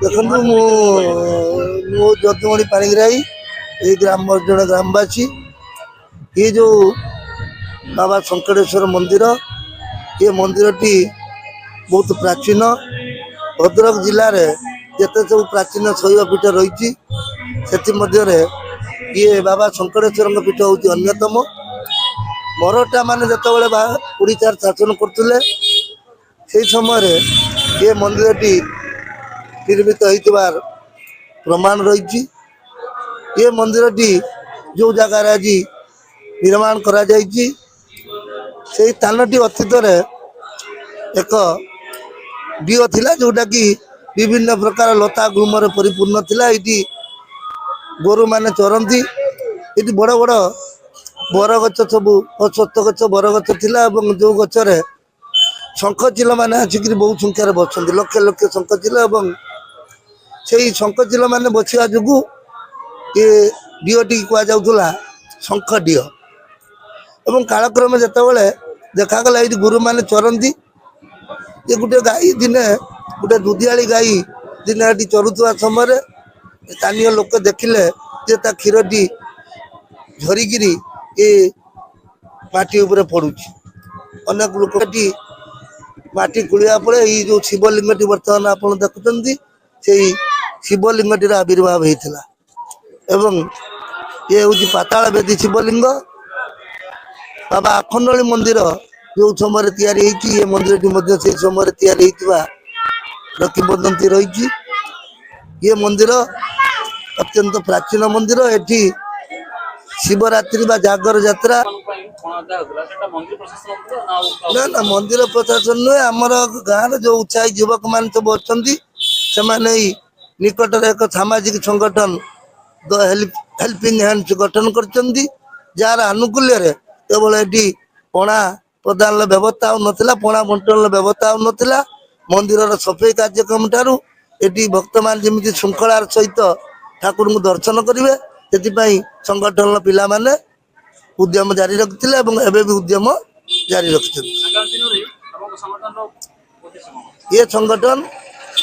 देखो मु जदुमणि पाणिग्राही ये ग्राम जड़े ग्रामवासी ये जो बाबा शंकरेश्वर मंदिर ये मंदिर टी बहुत प्राचीन भद्रक जिले में जिते सब प्राचीन शैवपीठ रही ये बाबा शंकरेश्वर पीठ हूँ अन्यतम मराठा मान जो उड़ीसार शासन करते से समय ये मंदिर टी निर्मित होइतिबार प्रमाण रही ये मंदिर टी जो जगार आज निर्माण करा जायछि से स्थान टी अतीत एक डीओ थिला जोटा कि विभिन्न प्रकार लता गुल्मर परिपूर्ण थिला इटी गोरु माने चरंती इटी बड़ बड़ बर गछ सब अश्वत्थ गछ बर गछ थिला एवं जो गछरे शंखचिल माने आसिक बहुत संख्यार बसंती लक्ष लक्ष शंखचिल एवं से शंखचिल माने बसिया जुगु ये डीओटी कह जाऊला शंख डीओ एवं कालक्रम जिते देखागला ये गुरु माने चरंती ये गोटे गाई दिने गोटे दुधियाली गाई दिने ये चरुवा समय स्थानीय लोक देखिले जे ता क्षीरटी झरिकी ये माटी उपरे पड़ुची अनेक लोक माटी कुड़िया पड़े ये जो शिवलिंगटी बर्तमान आप देखुं से शिवलिंगटीर आविर्भाव होता एवं ये हूँ पाताल बेदी शिवलिंग बाबा आखंडली मंदिर जो समय ये मंदिर से समय किंवदंती रही ये मंदिर अत्यंत प्राचीन मंदिर एटी शिवरात्रि बा जागर यात्रा ना ना मंदिर प्रशासन नुहे आमर गाँव जो उत्साही युवक मान सब अच्छा से निकट एक सामाजिक संगठन द हेल्पिंग हैंड्स गठन कर जार आनुकूल्य केवल ये पणा प्रदान व्यवस्था नाला पणा बंटन व्यवस्था नाला मंदिर सफाई कार्यक्रम ठारू ये भक्त मान जमी श्रृंखलार सहित ठाकुर को दर्शन करेंगे से संगठन पिला माने उद्यम जारी रखिते एवं भी उद्यम जारी रखिते ये संगठन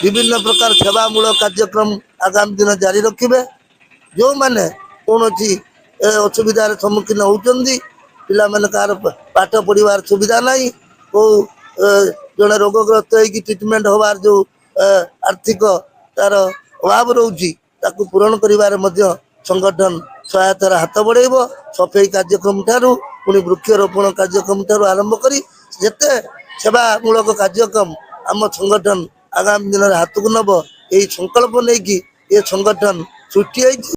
विभिन्न प्रकार सेवामूलक कार्यक्रम आगामी दिन जारी रखिए जो मैंने कौन असुविधार सम्मुखीन होती पिला माने कार पाठ पढ़ार सुविधा नहीं को जड़े रोगग्रस्त हो ट्रिटमेंट होवार जो आर्थिक तार अभाव रोची ताकू पूरण कर संगठन सहायतार हाथ बढ़ेब सफाई कार्यक्रम ठारू पुणी वृक्षरोपण कार्यक्रम ठारू आरंभ करी जेते सेवामूलक कार्यक्रम आम संगठन आगामी दिन हाथ को नब यही संकल्प नहीं कि ये संगठन सृष्टि